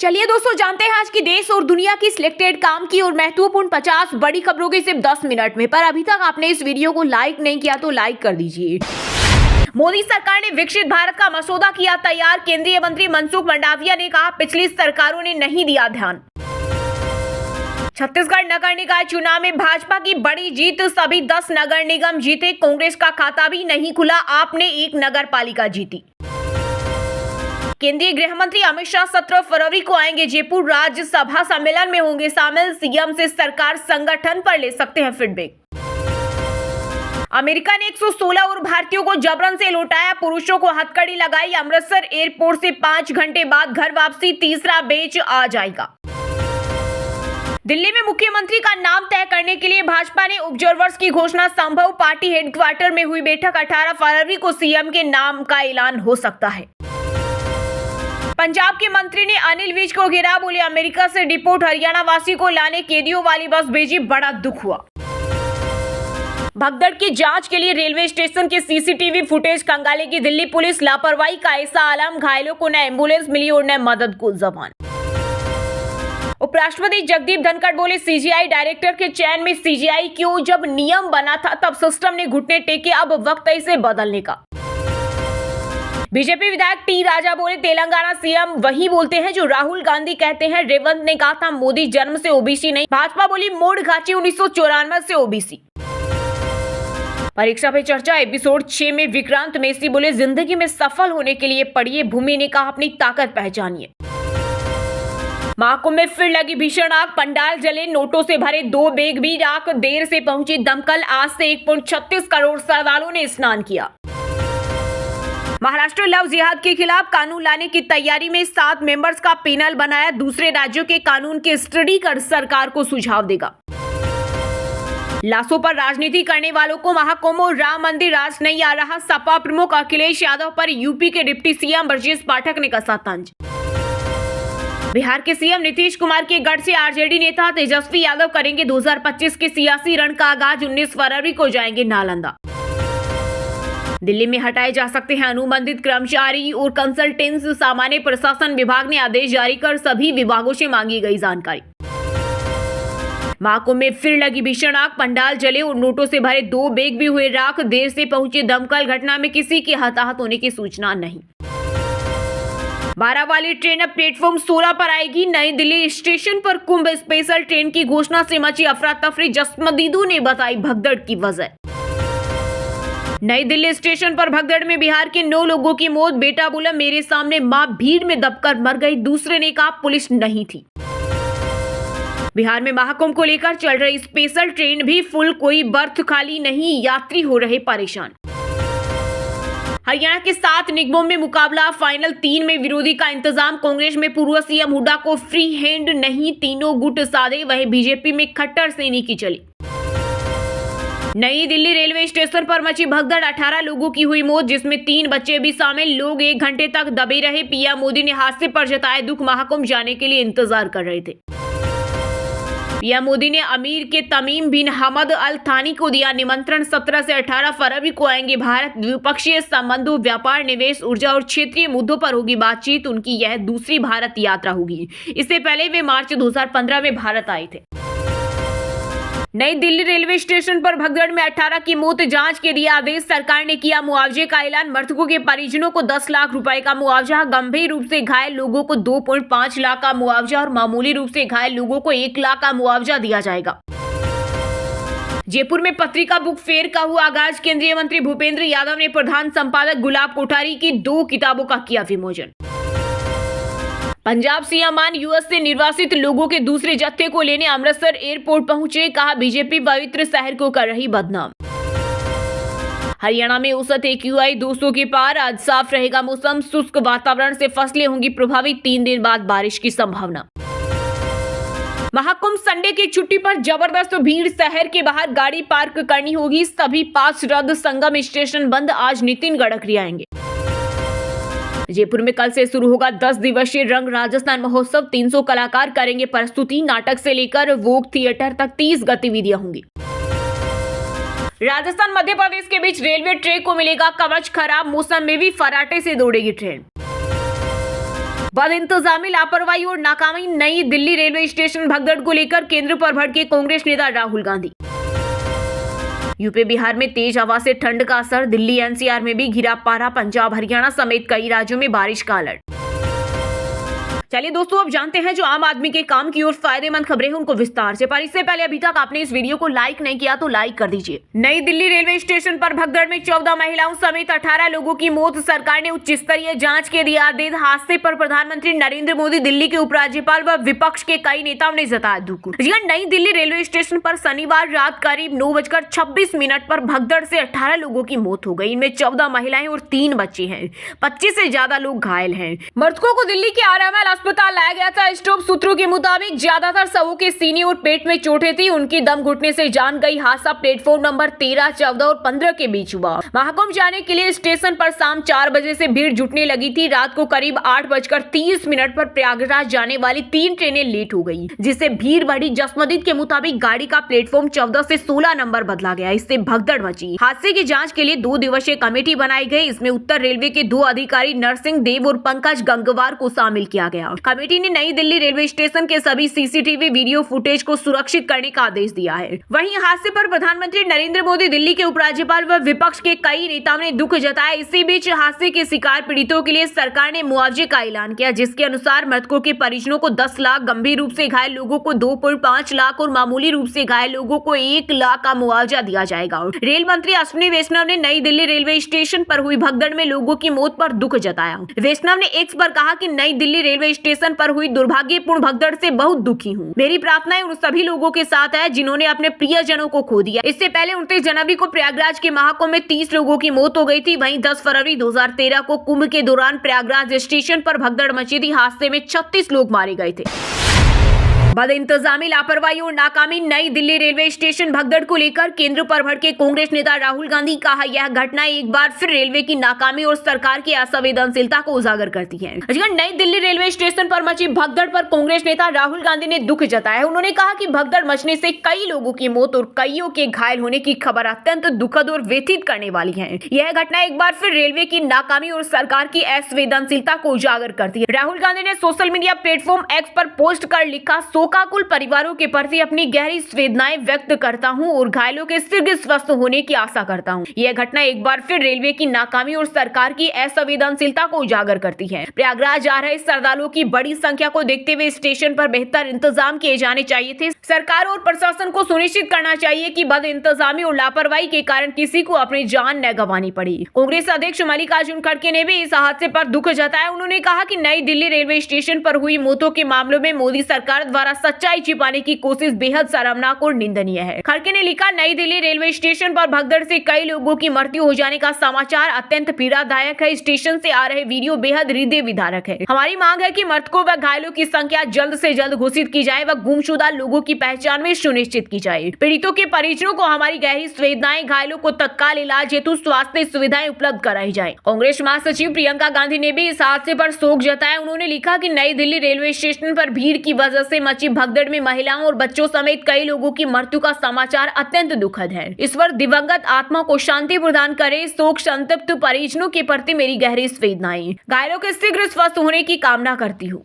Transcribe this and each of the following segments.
चलिए दोस्तों, जानते हैं आज की देश और दुनिया की सिलेक्टेड काम की और महत्वपूर्ण 50 बड़ी खबरों के सिर्फ 10 मिनट में। पर अभी तक आपने इस वीडियो को लाइक नहीं किया तो लाइक कर दीजिए। मोदी सरकार ने विकसित भारत का मसौदा किया तैयार। केंद्रीय मंत्री मनसुख मंडाविया ने कहा, पिछली सरकारों ने नहीं दिया ध्यान। छत्तीसगढ़ नगर निकाय चुनाव में भाजपा की बड़ी जीत, सभी 10 नगर निगम जीते। कांग्रेस का खाता भी नहीं खुला, आपने एक नगर पालिका जीती। केंद्रीय गृह मंत्री अमित शाह 17 फरवरी को आएंगे जयपुर, राज्यसभा सम्मेलन में होंगे शामिल। सीएम से सरकार संगठन पर ले सकते हैं फीडबैक। अमेरिका ने 116 और भारतीयों को जबरन से लौटाया, पुरुषों को हथकड़ी लगाई। अमृतसर एयरपोर्ट से 5 घंटे बाद घर वापसी, तीसरा बैच आ जाएगा। दिल्ली में मुख्यमंत्री का नाम तय करने के लिए भाजपा ने ऑब्जर्वर्स की घोषणा संभव। पार्टी हेडक्वार्टर में हुई बैठक, 18 फरवरी को सीएम के नाम का ऐलान हो सकता है। पंजाब के मंत्री ने अनिल विज को घेरा, बोले अमेरिका से डिपोर्ट हरियाणा वासी को लाने कैदियों वाली बस भेजी, बड़ा दुख हुआ। भगदड़ की जांच के लिए रेलवे स्टेशन के सीसीटीवी फुटेज खंगालेगी दिल्ली पुलिस। लापरवाही का ऐसा आलम, घायलों को न एम्बुलेंस मिली और न मदद को जबान। उपराष्ट्रपति जगदीप धनखड़ बोले, सीजीआई डायरेक्टर के चयन में सीजीआई क्यों? जब नियम बना था तब सिस्टम ने घुटने टेके, अब वक्त है इसे बदलने का। बीजेपी विधायक टी राजा बोले, तेलंगाना सीएम वही बोलते हैं जो राहुल गांधी कहते हैं। रेवंत ने कहा था मोदी जन्म से ओबीसी नहीं। भाजपा बोली मोड़ घाची 1994 से ओबीसी। परीक्षा पे चर्चा एपिसोड 6 में विक्रांत मेसी बोले, जिंदगी में सफल होने के लिए पढ़िए। भूमि ने कहा, अपनी ताकत पहचानिए। महाकुंभ में फिर लगी भीषण आग, पंडाल जले, नोटों से भरे 2 बैग भी राख। देर से पहुंची दमकल, आज से 1.36 करोड़ श्रद्धालुओं ने स्नान किया। महाराष्ट्र लव जिहाद के खिलाफ कानून लाने की तैयारी में 7 मेंबर्स का पैनल बनाया। दूसरे राज्यों के कानून की स्टडी कर सरकार को सुझाव देगा। लाशों पर राजनीति करने वालों को महाकुंभ और राम मंदिर राज नहीं आ रहा। सपा प्रमुख अखिलेश यादव पर यूपी के डिप्टी सीएम ब्रजेश पाठक ने कसा तंज। बिहार के सीएम नीतीश कुमार के गढ़ से आरजेडी नेता तेजस्वी यादव करेंगे 2025 के सियासी रण का आगाज। 19 फरवरी को जाएंगे नालंदा। दिल्ली में हटाए जा सकते हैं अनुबंधित कर्मचारी और कंसल्टेंट्स। सामान्य प्रशासन विभाग ने आदेश जारी कर सभी विभागों से मांगी गई जानकारी। महाकुंभ में फिर लगी भीषण आग, पंडाल जले और नोटों से भरे 2 बैग भी हुए राख। देर से पहुंचे दमकल, घटना में किसी के हताहत होने की सूचना नहीं। 12 वाली ट्रेन अब प्लेटफॉर्म 16 पर आएगी। नई दिल्ली स्टेशन पर कुंभ स्पेशल ट्रेन की घोषणा से मची अफरा तफरी। जसमदीदों ने बताई भगदड़ की वजह। नई दिल्ली स्टेशन पर भगदड़ में बिहार के 9 लोगों की मौत। बेटा बोला, मेरे सामने मां भीड़ में दबकर मर गई। दूसरे ने कहा, पुलिस नहीं थी। बिहार में महाकुंभ को लेकर चल रही स्पेशल ट्रेन भी फुल, कोई बर्थ खाली नहीं, यात्री हो रहे परेशान। हरियाणा के 7 निगमों में मुकाबला, फाइनल 3 में विरोधी का इंतजाम। कांग्रेस में पूर्व सीएम हुड्डा को फ्री हैंड नहीं, तीनों गुट साधे। वहीं बीजेपी में खट्टर सैनी की चली। नई दिल्ली रेलवे स्टेशन पर मची भगदड़, 18 लोगों की हुई मौत, जिसमें 3 बच्चे भी शामिल। लोग 1 घंटे तक दबे रहे। पीएम मोदी ने हादसे पर जताया दुख, महाकुंभ जाने के लिए इंतजार कर रहे थे। पीएम मोदी ने अमीर के तमीम बिन हमद अल थानी को दिया निमंत्रण। 17 से 18 फरवरी को आएंगे भारत। द्विपक्षीय संबंधों, व्यापार, निवेश, ऊर्जा और क्षेत्रीय मुद्दों पर होगी बातचीत। उनकी यह दूसरी भारत यात्रा होगी। इससे पहले वे मार्च 2015 में भारत आए थे। नई दिल्ली रेलवे स्टेशन पर भगदड़ में 18 की मौत, जांच के दिया आदेश। सरकार ने किया मुआवजे का ऐलान। मृतकों के परिजनों को 10 लाख रुपए का मुआवजा। गंभीर रूप से घायल लोगों को 2.5 लाख का मुआवजा और मामूली रूप से घायल लोगों को 1 लाख का मुआवजा दिया जाएगा। जयपुर में पत्रिका बुक फेयर का हुआ आगाज। केंद्रीय मंत्री भूपेंद्र यादव ने प्रधान संपादक गुलाब कोठारी की 2 किताबों का किया विमोचन। पंजाब सीएम यूएस से निर्वासित लोगों के दूसरे जत्थे को लेने अमृतसर एयरपोर्ट पहुंचे, कहा बीजेपी पवित्र शहर को कर रही बदनाम। हरियाणा में औसत AQI 200 के पार, आज साफ रहेगा मौसम। शुष्क वातावरण से फसलें होंगी प्रभावित, 3 दिन बाद बारिश की संभावना। महाकुंभ संडे की छुट्टी पर जबरदस्त भीड़, शहर के बाहर गाड़ी पार्क करनी होगी। सभी पास रद्द, संगम स्टेशन बंद। आज नितिन गडकरी आएंगे। जयपुर में कल से शुरू होगा 10 दिवसीय रंग राजस्थान महोत्सव। 300 कलाकार करेंगे प्रस्तुति। नाटक से लेकर वोक थिएटर तक 30 गतिविधियां होंगी। राजस्थान मध्य प्रदेश के बीच रेलवे ट्रैक को मिलेगा कवच, खराब मौसम में भी फराटे से दौड़ेगी ट्रेन। बदइंतजामी, लापरवाही और नाकामी। नई दिल्ली रेलवे स्टेशन भगदड़ को लेकर केंद्र पर भड़के कांग्रेस नेता राहुल गांधी। यूपी बिहार में तेज हवा से ठंड का असर, दिल्ली एनसीआर में भी घिरा पारा, पंजाब हरियाणा समेत कई राज्यों में बारिश का अलर्ट। चलिए दोस्तों, अब जानते हैं जो आम आदमी के काम की और फायदेमंद खबरें हैं उनको विस्तार से। पर इससे पहले अभी तक आपने इस वीडियो को लाइक नहीं किया तो लाइक कर दीजिए। नई दिल्ली रेलवे स्टेशन पर भगदड़ में 14 महिलाओं समेत 18 लोगों की मौत, सरकार ने उच्च स्तरीय जांच के दिया आदेश। हादसे पर प्रधानमंत्री नरेंद्र मोदी, दिल्ली के उपराज्यपाल व विपक्ष के कई नेताओं ने जताया दुख। नई दिल्ली रेलवे स्टेशन पर शनिवार रात करीब 9:26 पर भगदड़ से 18 लोगों की मौत हो गई। इनमें 14 महिलाएं और 3 बच्चे हैं। 25 से ज्यादा लोग घायल हैं। मृतकों को दिल्ली के आरएमएल अस्पताल लाया गया था। स्टाफ सूत्रों के मुताबिक ज्यादातर शवों के सीने और पेट में चोटें थी। उनकी दम घुटने से जान गई। हादसा प्लेटफॉर्म नंबर 13, 14 और 15 के बीच हुआ। महाकुंभ जाने के लिए स्टेशन पर शाम 4 बजे से भीड़ जुटने लगी थी। रात को करीब 8:30 पर प्रयागराज जाने वाली 3 ट्रेनें लेट हो गई, जिससे भीड़ बढ़ी। जसमदीद के मुताबिक गाड़ी का प्लेटफॉर्म 14 से 16 नंबर बदला गया। इससे भगदड़ मची। हादसे की जांच के लिए 2 दिवसीय कमेटी बनाई गई। इसमें उत्तर रेलवे के 2 अधिकारी नरसिंह देव और पंकज गंगवार को शामिल किया गया। कमेटी ने नई दिल्ली रेलवे स्टेशन के सभी सीसीटीवी वीडियो फुटेज को सुरक्षित करने का आदेश दिया है। वहीं हादसे पर प्रधानमंत्री नरेंद्र मोदी, दिल्ली के उपराज्यपाल व विपक्ष के कई नेताओं ने दुख जताया। इसी बीच हादसे के शिकार पीड़ितों के लिए सरकार ने मुआवजे का ऐलान किया, जिसके अनुसार मृतकों के परिजनों को 10 लाख, गंभीर रूप से घायल लोगों को 2.5 लाख और मामूली रूप से घायल लोगों को 1 लाख का मुआवजा दिया जाएगा। रेल मंत्री अश्विनी वैष्णव ने नई दिल्ली रेलवे स्टेशन पर हुई भगदड़ में लोगों की मौत पर दुख जताया। वैष्णव ने एक्स पर कहा कि नई दिल्ली रेलवे स्टेशन पर हुई दुर्भाग्यपूर्ण भगदड़ से बहुत दुखी हूँ। मेरी प्रार्थनाएं उन सभी लोगों के साथ है जिन्होंने अपने प्रियजनों को खो दिया। इससे पहले 29 जनवरी को प्रयागराज के महाकुंभ में 30 लोगों की मौत हो गई थी। वहीं 10 फरवरी 2013 को कुंभ के दौरान प्रयागराज स्टेशन पर भगदड़ मची थी। हादसे में 36 लोग मारे गए थे। बदइंतजामी, लापरवाही और नाकामी। नई दिल्ली रेलवे स्टेशन भगदड़ को लेकर केंद्र पर भड़के कांग्रेस नेता राहुल गांधी। कहा, यह घटना एक बार फिर रेलवे की नाकामी और सरकार की असंवेदनशीलता को उजागर करती है। नई दिल्ली रेलवे स्टेशन पर मची भगदड़ पर कांग्रेस नेता राहुल गांधी ने दुख जताया। उन्होंने कहा कि भगदड़ मचने से कई लोगों की मौत और कईयों के घायल होने की खबर अत्यंत दुखद और व्यथित करने वाली है। यह घटना एक बार फिर रेलवे की नाकामी और सरकार की असंवेदनशीलता को उजागर करती है। राहुल गांधी ने सोशल मीडिया प्लेटफॉर्म एक्स पर पोस्ट कर लिखा, शोकाकुल परिवारों के प्रति अपनी गहरी संवेदनाएं व्यक्त करता हूं और घायलों के शीघ्र स्वस्थ होने की आशा करता हूं। यह घटना एक बार फिर रेलवे की नाकामी और सरकार की असंवेदनशीलता को उजागर करती है। प्रयागराज आ रहे श्रद्धालुओं की बड़ी संख्या को देखते हुए स्टेशन पर बेहतर इंतजाम किए जाने चाहिए थे। सरकार और प्रशासन को सुनिश्चित करना चाहिए कि बदइंतजामी और लापरवाही के कारण किसी को अपनी जान न गंवानी पड़ी। कांग्रेस अध्यक्ष मल्लिकार्जुन खड़गे ने भी इस हादसे पर दुख जताया। उन्होंने कहा कि नई दिल्ली रेलवे स्टेशन पर हुई मौतों के मामलों में मोदी सरकार द्वारा सच्चाई छिपाने की कोशिश बेहद शर्मनाक और निंदनीय है। खड़गे ने लिखा, नई दिल्ली रेलवे स्टेशन पर भगदड़ से कई लोगों की मृत्यु हो जाने का समाचार अत्यंत पीड़ादायक है। स्टेशन से आ रहे वीडियो बेहद हृदय विदारक है। हमारी मांग है कि मृतकों व घायलों की संख्या जल्द से जल्द घोषित की जाए व गुमशुदा लोगों की पहचान में सुनिश्चित की जाए। पीड़ितों के परिजनों को हमारी गहरी संवेदनाएं, घायलों को तत्काल इलाज हेतु स्वास्थ्य सुविधाएं उपलब्ध कराई जाए। कांग्रेस महासचिव प्रियंका गांधी ने भी इस हादसे पर शोक जताया। उन्होंने लिखा कि नई दिल्ली रेलवे स्टेशन पर भीड़ की वजह से मची भगदड़ में महिलाओं और बच्चों समेत कई लोगों की मृत्यु का समाचार अत्यंत दुखद है। ईश्वर दिवंगत आत्मा को शांति प्रदान करे। शोक संतप्त परिजनों के प्रति मेरी गहरी संवेदनाएं, घायलों के शीघ्र स्वस्थ होने की कामना करती हूँ।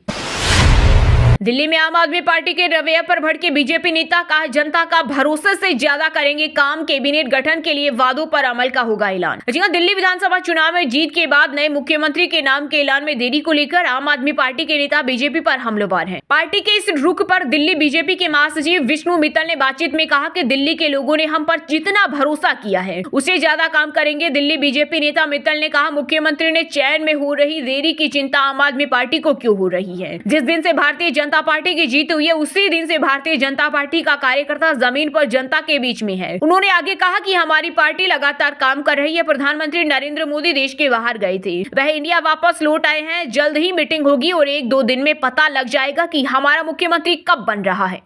दिल्ली में आम आदमी पार्टी के रवैये पर भड़के बीजेपी नेता, कहा जनता का भरोसे से ज्यादा करेंगे काम, कैबिनेट गठन के लिए वादों पर अमल का होगा ऐलान। जी हां, दिल्ली विधानसभा चुनाव में जीत के बाद नए मुख्यमंत्री के नाम के ऐलान में देरी को लेकर आम आदमी पार्टी के नेता बीजेपी पर हमलावर हैं। पार्टी के इस रुख पर दिल्ली बीजेपी के महासचिव विष्णु मित्तल ने बातचीत में कहा कि दिल्ली के लोगों ने हम पर जितना भरोसा किया है उससे ज्यादा काम करेंगे। दिल्ली बीजेपी नेता मित्तल ने कहा, मुख्यमंत्री ने चयन में हो रही देरी की चिंता आम आदमी पार्टी को क्यों हो रही है। जिस दिन से भारतीय जनता पार्टी की जीत हुई है उसी दिन से भारतीय जनता पार्टी का कार्यकर्ता जमीन पर जनता के बीच में है। उन्होंने आगे कहा कि हमारी पार्टी लगातार काम कर रही है। प्रधानमंत्री नरेंद्र मोदी देश के बाहर गए थे, वह इंडिया वापस लौट आए हैं। जल्द ही मीटिंग होगी और 1-2 दिन में पता लग जाएगा कि हमारा मुख्यमंत्री कब बन रहा है।